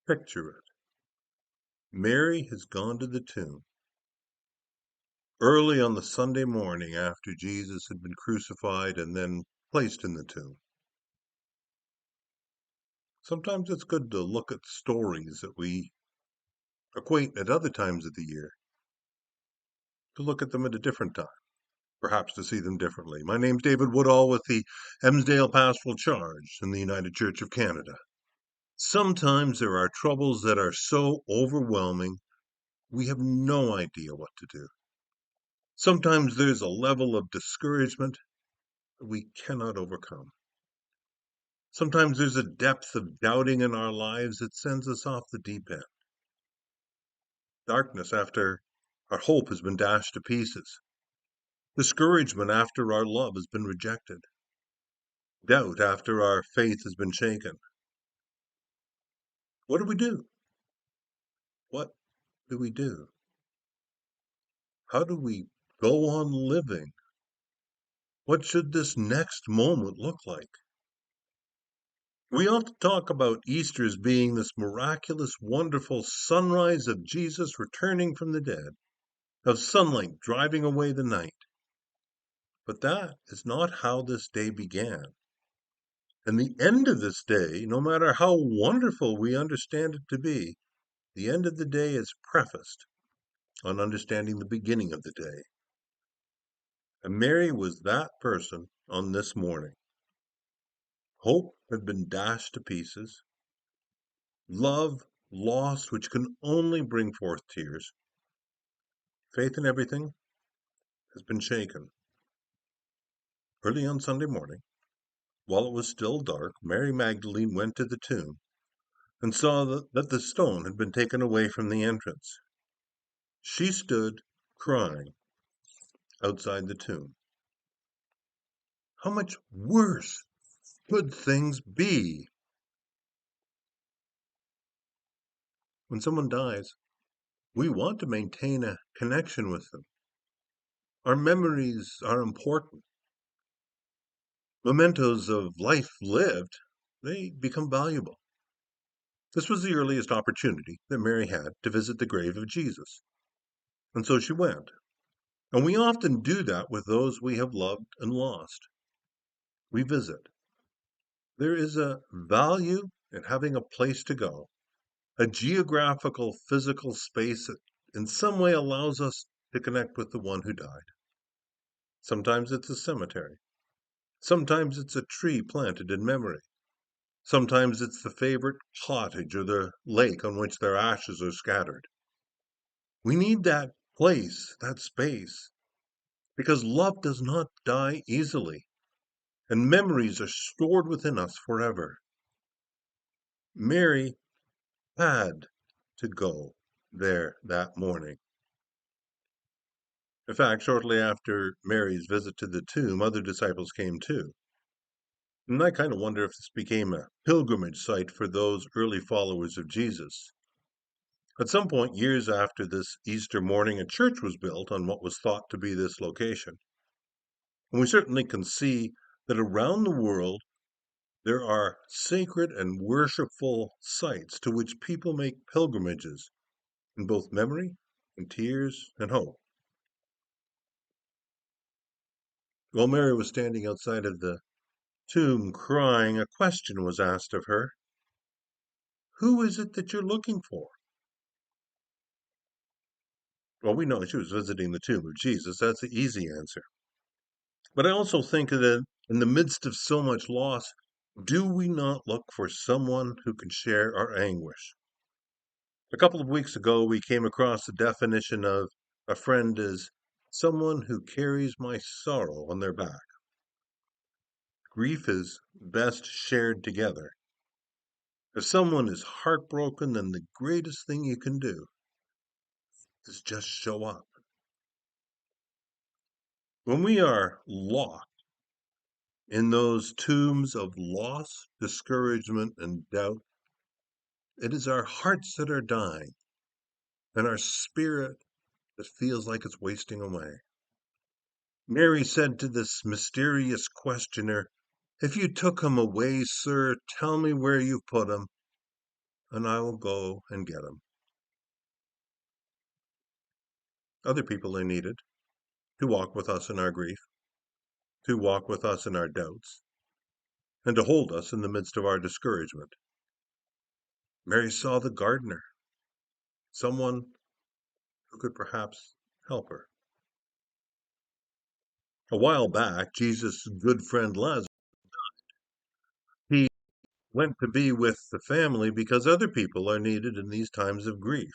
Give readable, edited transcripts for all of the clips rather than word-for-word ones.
Picture it. Mary has gone to the tomb early on the Sunday morning after Jesus had been crucified and then placed in the tomb. Sometimes it's good to look at stories that we acquaint at other times of the year, to look at them at a different time, perhaps to see them differently. My name's David Woodall with the Emsdale Pastoral Charge in the United Church of Canada. Sometimes there are troubles that are so overwhelming, we have no idea what to do. Sometimes there's a level of discouragement we cannot overcome. Sometimes there's a depth of doubting in our lives that sends us off the deep end. Darkness after our hope has been dashed to pieces. Discouragement after our love has been rejected. Doubt after our faith has been shaken. What do we do? What do we do? How do we go on living? What should this next moment look like? We often talk about Easter as being this miraculous, wonderful sunrise of Jesus returning from the dead, of sunlight driving away the night. But that is not how this day began. And the end of this day, no matter how wonderful we understand it to be, the end of the day is prefaced on understanding the beginning of the day. And Mary was that person on this morning. Hope had been dashed to pieces. Love lost, which can only bring forth tears. Faith in everything has been shaken. Early on Sunday morning, while it was still dark, Mary Magdalene went to the tomb and saw that the stone had been taken away from the entrance. She stood crying outside the tomb. How much worse could things be? When someone dies, we want to maintain a connection with them. Our memories are important. Mementos of life lived, they become valuable. This was the earliest opportunity that Mary had to visit the grave of Jesus. And so she went. And we often do that with those we have loved and lost. We visit. There is a value in having a place to go, a geographical, physical space that in some way allows us to connect with the one who died. Sometimes it's a cemetery. Sometimes it's a tree planted in memory. Sometimes it's the favorite cottage or the lake on which their ashes are scattered. We need that place, that space, because love does not die easily, and memories are stored within us forever. Mary had to go there that morning. In fact, shortly after Mary's visit to the tomb, other disciples came too. And I kind of wonder if this became a pilgrimage site for those early followers of Jesus. At some point, years after this Easter morning, a church was built on what was thought to be this location. And we certainly can see that around the world, there are sacred and worshipful sites to which people make pilgrimages in both memory and tears and hope. While Mary was standing outside of the tomb crying, a question was asked of her. Who is it that you're looking for? Well, we know she was visiting the tomb of Jesus. That's the easy answer. But I also think that in the midst of so much loss, do we not look for someone who can share our anguish? A couple of weeks ago, we came across the definition of a friend as someone who carries my sorrow on their back. Grief is best shared together. If someone is heartbroken, then the greatest thing you can do is just show up. When we are locked in those tombs of loss, discouragement, and doubt, it is our hearts that are dying and our spirit that feels like it's wasting away. Mary said to this mysterious questioner, "If you took him away, sir, tell me where you put him, and I will go and get him. Other people are needed to walk with us in our grief, to walk with us in our doubts, and to hold us in the midst of our discouragement. Mary saw the gardener, someone who could perhaps help her. A while back, Jesus' good friend Lazarus, he went to be with the family because other people are needed in these times of grief.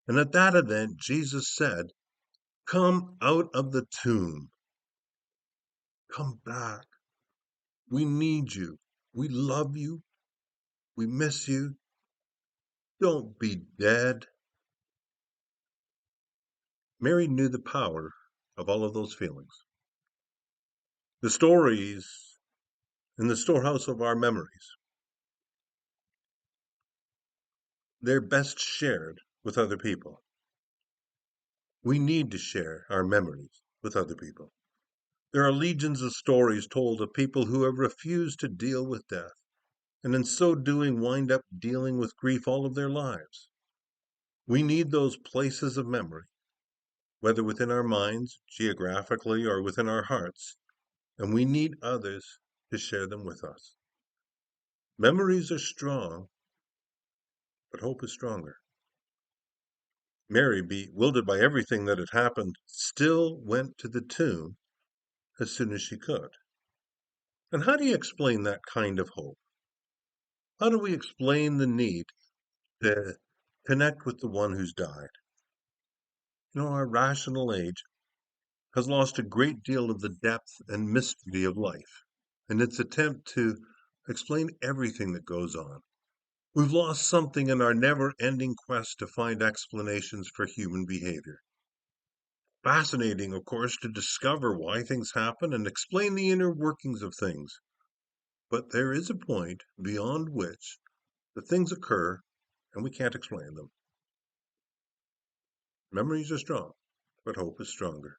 And at that event, Jesus said, "Come out of the tomb. Come back. We need you. We love you. We miss you. Don't be dead." Mary knew the power of all of those feelings. The stories in the storehouse of our memories, they're best shared with other people. We need to share our memories with other people. There are legions of stories told of people who have refused to deal with death, and in so doing wind up dealing with grief all of their lives. We need those places of memory, whether within our minds, geographically, or within our hearts, and we need others to share them with us. Memories are strong, but hope is stronger. Mary, bewildered by everything that had happened, still went to the tomb as soon as she could. And how do you explain that kind of hope? How do we explain the need to connect with the one who's died? Our rational age has lost a great deal of the depth and mystery of life in its attempt to explain everything that goes on. We've lost something in our never-ending quest to find explanations for human behavior. Fascinating, of course, to discover why things happen and explain the inner workings of things. But there is a point beyond which the things occur and we can't explain them. Memories are strong, but hope is stronger.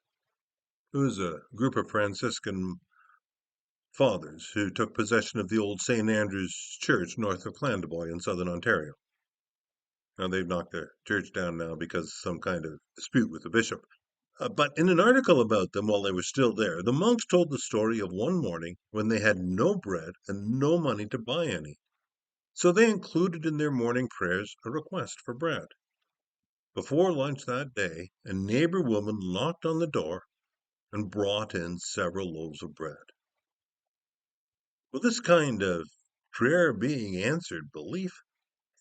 There was a group of Franciscan fathers who took possession of the old St. Andrew's Church north of Clandeboye in southern Ontario. Now, they've knocked their church down now because of some kind of dispute with the bishop. But in an article about them while they were still there, the monks told the story of one morning when they had no bread and no money to buy any. So they included in their morning prayers a request for bread. Before lunch that day, a neighbor woman knocked on the door and brought in several loaves of bread. Well, this kind of prayer being answered belief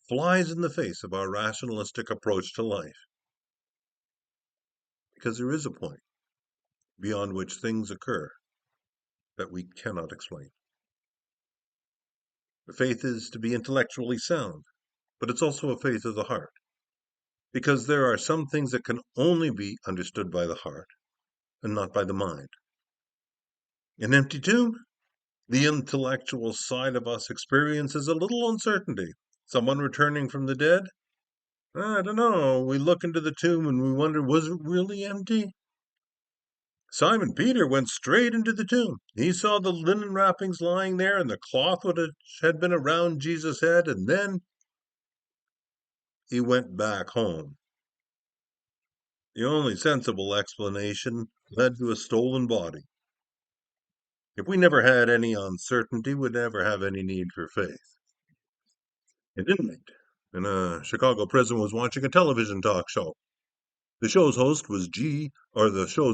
flies in the face of our rationalistic approach to life. Because there is a point beyond which things occur that we cannot explain. The faith is to be intellectually sound, but it's also a faith of the heart. Because there are some things that can only be understood by the heart and not by the mind. An empty tomb? The intellectual side of us experiences a little uncertainty. Someone returning from the dead? I don't know. We look into the tomb and we wonder, was it really empty? Simon Peter went straight into the tomb. He saw the linen wrappings lying there and the cloth which had been around Jesus' head, and then he went back home. The only sensible explanation led to a stolen body. If we never had any uncertainty, we'd never have any need for faith. An inmate in a Chicago prison was watching a television talk show. The show's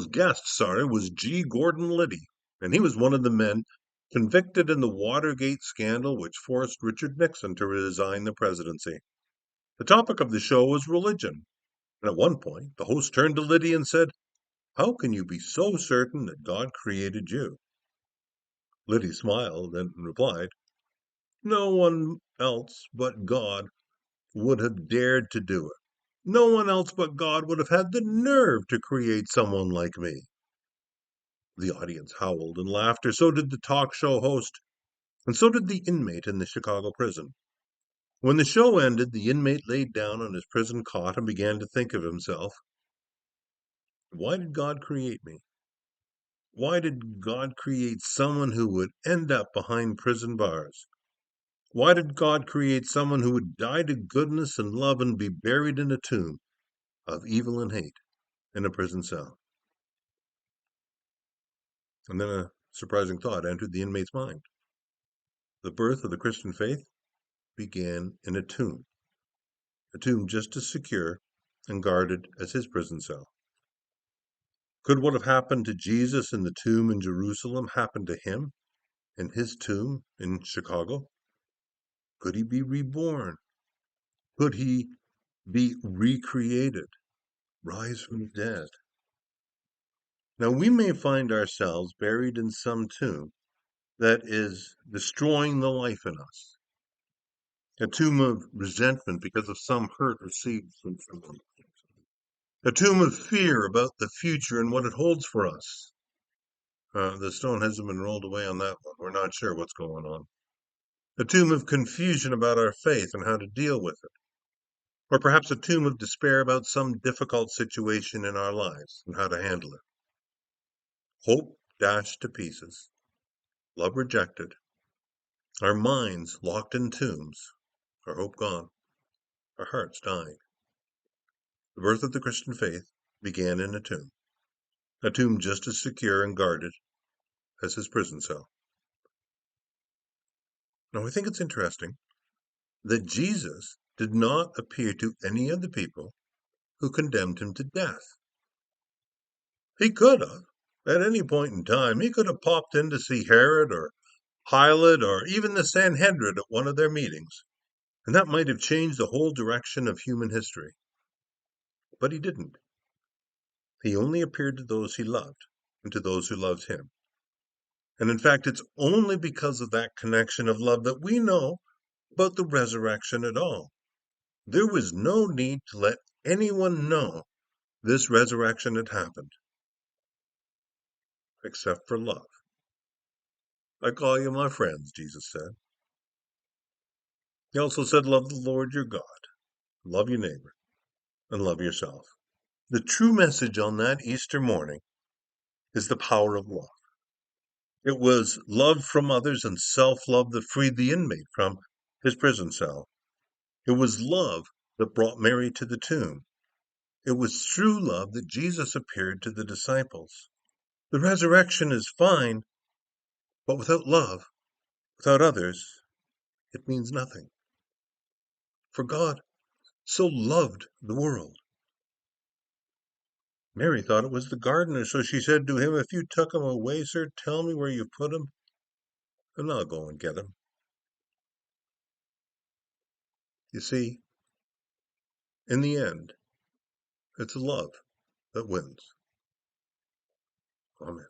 guest was G. Gordon Liddy, and he was one of the men convicted in the Watergate scandal which forced Richard Nixon to resign the presidency. The topic of the show was religion, and at one point the host turned to Liddy and said, "How can you be so certain that God created you?" Liddy smiled and replied, "No one else but God would have dared to do it. No one else but God would have had the nerve to create someone like me." The audience howled in laughter. So did the talk show host, and so did the inmate in the Chicago prison. When the show ended, the inmate laid down on his prison cot and began to think of himself. Why did God create me? Why did God create someone who would end up behind prison bars? Why did God create someone who would die to goodness and love and be buried in a tomb of evil and hate in a prison cell? And then a surprising thought entered the inmate's mind. The birth of the Christian faith began in a tomb just as secure and guarded as his prison cell. Could what have happened to Jesus in the tomb in Jerusalem happen to him in his tomb in Chicago? Could he be reborn? Could he be recreated, rise from the dead? Now, we may find ourselves buried in some tomb that is destroying the life in us, a tomb of resentment because of some hurt received from someone, a tomb of fear about the future and what it holds for us. The stone hasn't been rolled away on that one. We're not sure what's going on. A tomb of confusion about our faith and how to deal with it. Or perhaps a tomb of despair about some difficult situation in our lives and how to handle it. Hope dashed to pieces, love rejected, our minds locked in tombs, our hope gone, our hearts dying. The birth of the Christian faith began in a tomb just as secure and guarded as his prison cell. Now, I think it's interesting that Jesus did not appear to any of the people who condemned him to death. He could have, at any point in time, he could have popped in to see Herod or Pilate or even the Sanhedrin at one of their meetings, and that might have changed the whole direction of human history. But he didn't. He only appeared to those he loved and to those who loved him. And in fact, it's only because of that connection of love that we know about the resurrection at all. There was no need to let anyone know this resurrection had happened, except for love. I call you my friends, Jesus said. He also said, love the Lord your God, love your neighbor, and love yourself. The true message on that Easter morning is the power of love. It was love from others and self-love that freed the inmate from his prison cell. It was love that brought Mary to the tomb. It was through love that Jesus appeared to the disciples. The resurrection is fine, but without love, without others, it means nothing. For God so loved the world. Mary thought it was the gardener, so she said to him, if you took him away, sir, tell me where you put him, and I'll go and get him. You see, in the end, it's love that wins. Amen.